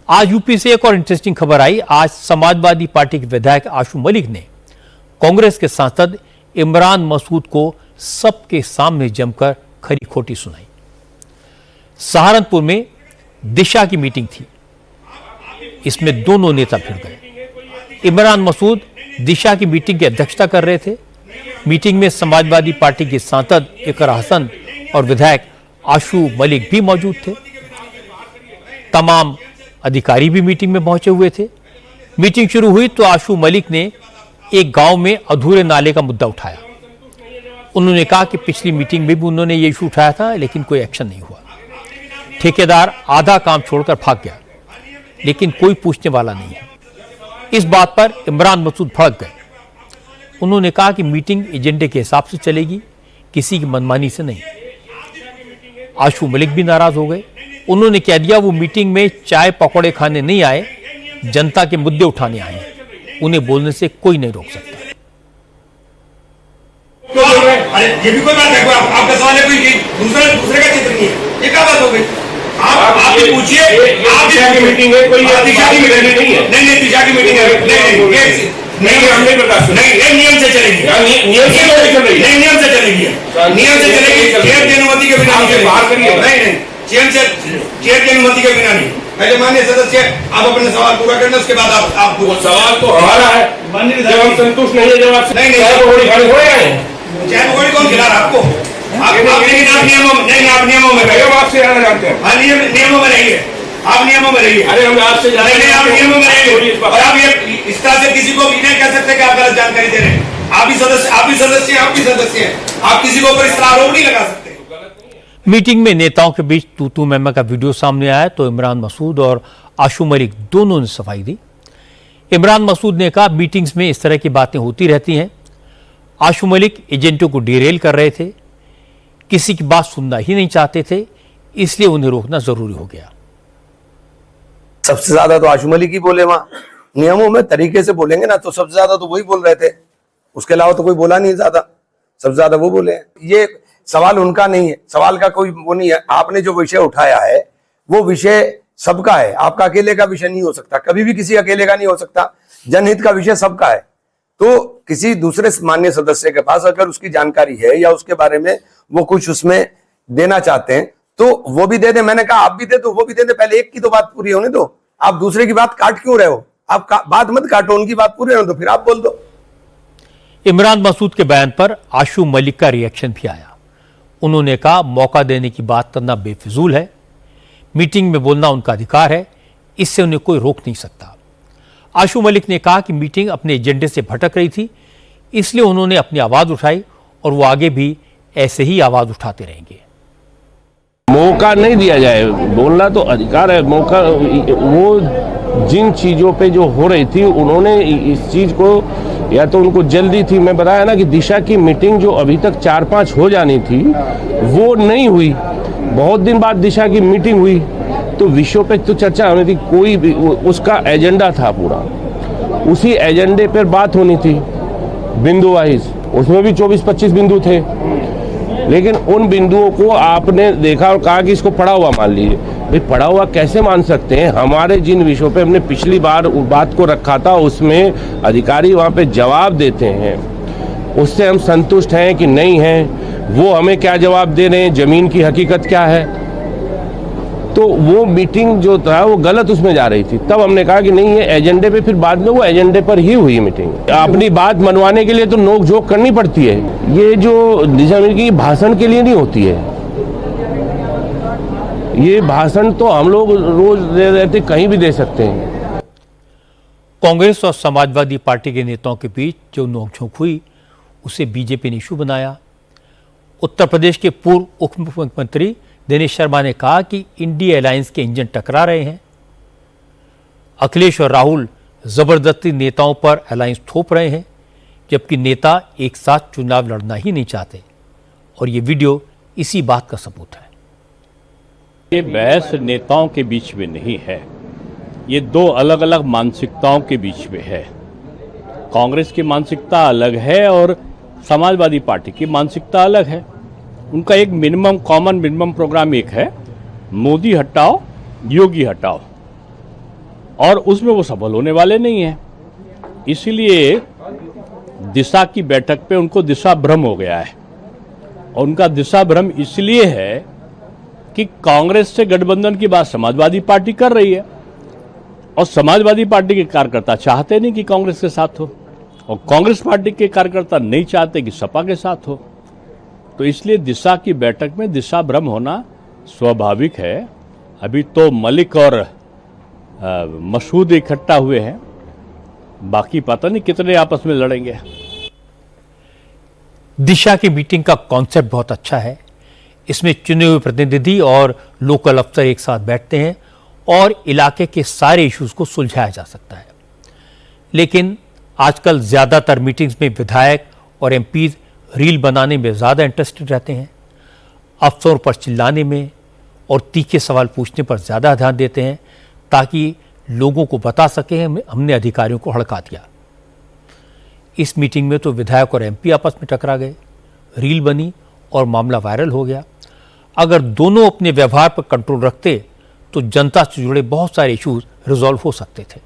आज यूपी से एक और इंटरेस्टिंग खबर आई। आज समाजवादी पार्टी के विधायक आशू मलिक ने कांग्रेस के सांसद इमरान मसूद को सबके सामने जमकर खरी खोटी सुनाई। सहारनपुर में दिशा की मीटिंग थी, इसमें दोनों नेता भिड़ गए। इमरान मसूद दिशा की मीटिंग की अध्यक्षता कर रहे थे। मीटिंग में समाजवादी पार्टी के सांसद इकरा हसन और विधायक आशू मलिक भी मौजूद थे। तमाम अधिकारी भी मीटिंग में पहुंचे हुए थे। मीटिंग शुरू हुई तो आशू मलिक ने एक गांव में अधूरे नाले का मुद्दा उठाया। उन्होंने कहा कि पिछली मीटिंग में भी उन्होंने ये इशू उठाया था, लेकिन कोई एक्शन नहीं हुआ। ठेकेदार आधा काम छोड़कर भाग गया, लेकिन कोई पूछने वाला नहीं है। इस बात पर इमरान मसूद भड़क गए। उन्होंने कहा कि मीटिंग एजेंडे के हिसाब से चलेगी, किसी की मनमानी से नहीं। आशू मलिक भी नाराज हो गए। उन्होंने कह दिया वो मीटिंग में चाय पकौड़े खाने नहीं आए, जनता के मुद्दे उठाने आए हैं। उन्हें बोलने से कोई नहीं रोक सकता। अरे ये भी कोई बात है? आपका सवाल है कोई दूसरे का चित्र नहीं है, ये क्या बात हो गई? आप भी पूछिए। आप दिशा की मीटिंग है, कोई दिशा की मीटिंग नहीं है। नहीं दिशा की मीटिंग है। नहीं हमने बर्दाश्त नहीं, ये नियम से चलेगी। नियम से चलेगी। नहीं नियम से चलेगी, नियम से चलेगी। चेयर की अनुमति के बिना नहीं, बाहर करिए। नहीं चेयर की अनुमति के बिना नहीं। पहले माननीय सदस्य आप अपने सवाल पूरा करना, उसके बाद आप सवाल तो हमारा है। जब हम संतुष्ट नहीं है, जब आप नहीं चाय पकौड़ी कौन खिला रहा आपको? आप नियमों में रहिए। आपसे ज्यादा जानते हैं। हाँ नियमों में रहिए, आप नियमों में रहिए। अरे हम आपसे आप नियमों में रहिए। और आप ये इस तरह से किसी को भी नहीं कह सकते कि आप गलत जानकारी दे रहे हैं। आप भी सदस्य हैं। आप किसी को ऊपर इस तरह आरोप नहीं लगा सकते। मीटिंग में नेताओं के बीच तू मैं का वीडियो सामने आया तो इमरान मसूद और आशू मलिक दोनों ने सफाई दी। इमरान मसूद ने कहा मीटिंग्स में इस तरह की बातें होती रहती हैं। आशू मलिक एजेंटों को डिरेल कर रहे थे, किसी की बात सुनना ही नहीं चाहते थे, इसलिए उन्हें रोकना जरूरी हो गया। सबसे ज्यादा तो आशू मलिक ही बोले। वहां नियमों में तरीके से बोलेंगे ना, तो सबसे ज्यादा तो वही बोल रहे थे। उसके अलावा तो कोई बोला नहीं ज्यादा, सबसे ज्यादा वो बोले। ये सवाल उनका नहीं है, सवाल का कोई वो नहीं है। आपने जो विषय उठाया है वो विषय सबका है, आपका अकेले का विषय नहीं हो सकता, कभी भी किसी अकेले का नहीं हो सकता। जनहित का विषय सबका है। तो किसी दूसरे माननीय सदस्य के पास अगर उसकी जानकारी है या उसके बारे में वो कुछ उसमें देना चाहते हैं तो वो भी दे दे। मैंने कहा आप भी दे दो, वो भी दे दे। पहले एक की तो बात पूरी होने दो। आप दूसरे की बात काट क्यों रहे हो? आप बात मत काटो, उनकी बात पूरी होने दो, फिर आप बोल दो। इमरान मसूद के बयान पर आशू मलिक का रिएक्शन भी आया। उन्होंने कहा मौका देने की बात करना बेफिजूल है। मीटिंग में बोलना उनका अधिकार है, इससे उन्हें कोई रोक नहीं सकता। आशू मलिक ने कहा कि मीटिंग अपने एजेंडे से भटक रही थी, इसलिए उन्होंने अपनी आवाज उठाई और वो आगे भी ऐसे ही आवाज उठाते रहेंगे। मौका नहीं दिया जाए, बोलना तो अधिकार है। मौका वो जिन चीज़ों पे जो हो रही थी उन्होंने इस चीज़ को, या तो उनको जल्दी थी। मैं बताया ना कि दिशा की मीटिंग जो अभी तक 4-5 हो जानी थी वो नहीं हुई। बहुत दिन बाद दिशा की मीटिंग हुई तो विषयों पे तो चर्चा होनी थी। कोई भी उसका एजेंडा था पूरा, उसी एजेंडे पर बात होनी थी बिंदु वाइज। उसमें भी 24-25 बिंदु थे, लेकिन उन बिंदुओं को आपने देखा और कहा कि इसको पढ़ा हुआ मान लीजिए। भाई पढ़ा हुआ कैसे मान सकते हैं? हमारे जिन विषयों पे हमने पिछली बार बात को रखा था उसमें अधिकारी वहाँ पे जवाब देते हैं, उससे हम संतुष्ट हैं कि नहीं हैं। वो हमें क्या जवाब दे रहे हैं, जमीन की हकीकत क्या है। तो वो मीटिंग जो था वो गलत उसमें जा रही थी। तब हमने कहा कि नहीं ये एजेंडे पे, फिर बाद में वो एजेंडे पर ही हुई मीटिंग। अपनी बात मनवाने के लिए तो नोक झोंक करनी पड़ती है। ये जो दिशा मीटिंग भाषण के लिए नहीं होती है। ये भाषण तो हम लोग रोज दे रहते, कहीं भी दे सकते हैं। कांग्रेस और समाजवादी पार्टी के नेताओं के बीच जो नोकझोंक हुई उसे बीजेपी ने इशू बनाया। उत्तर प्रदेश के पूर्व उप मुख्यमंत्री दिनेश शर्मा ने कहा कि इंडिया अलायंस के इंजन टकरा रहे हैं। अखिलेश और राहुल जबरदस्ती नेताओं पर अलायंस थोप रहे हैं, जबकि नेता एक साथ चुनाव लड़ना ही नहीं चाहते। और ये वीडियो इसी बात का सबूत है। ये बहस नेताओं के बीच में नहीं है, ये दो अलग अलग मानसिकताओं के बीच में है। कांग्रेस की मानसिकता अलग है और समाजवादी पार्टी की मानसिकता अलग है। उनका एक कॉमन मिनिमम प्रोग्राम एक है, मोदी हटाओ योगी हटाओ। और उसमें वो सफल होने वाले नहीं हैं। इसलिए दिशा की बैठक पे उनको दिशा भ्रम हो गया है, और उनका दिशा भ्रम इसलिए है कि कांग्रेस से गठबंधन की बात समाजवादी पार्टी कर रही है, और समाजवादी पार्टी के कार्यकर्ता चाहते नहीं कि कांग्रेस के साथ हो, और कांग्रेस पार्टी के कार्यकर्ता नहीं चाहते कि सपा के साथ हो। तो इसलिए दिशा की बैठक में दिशा भ्रम होना स्वाभाविक है। अभी तो मलिक और मसूद इकट्ठा हुए हैं, बाकी पता नहीं कितने आपस में लड़ेंगे। दिशा की मीटिंग का कॉन्सेप्ट बहुत अच्छा है। इसमें चुने हुए प्रतिनिधि और लोकल अफसर एक साथ बैठते हैं और इलाके के सारे इश्यूज को सुलझाया जा सकता है। लेकिन आजकल ज्यादातर मीटिंग्स में विधायक और एमपीज रील बनाने में ज्यादा इंटरेस्टेड रहते हैं, अफसरों पर चिल्लाने में और तीखे सवाल पूछने पर ज्यादा ध्यान देते हैं, ताकि लोगों को बता सके हमने अधिकारियों को हड़का दिया। इस मीटिंग में तो विधायक और एमपी आपस में टकरा गए, रील बनी और मामला वायरल हो गया। अगर दोनों अपने व्यवहार पर कंट्रोल रखते तो जनता से जुड़े बहुत सारे इश्यूज रिजॉल्व हो सकते थे।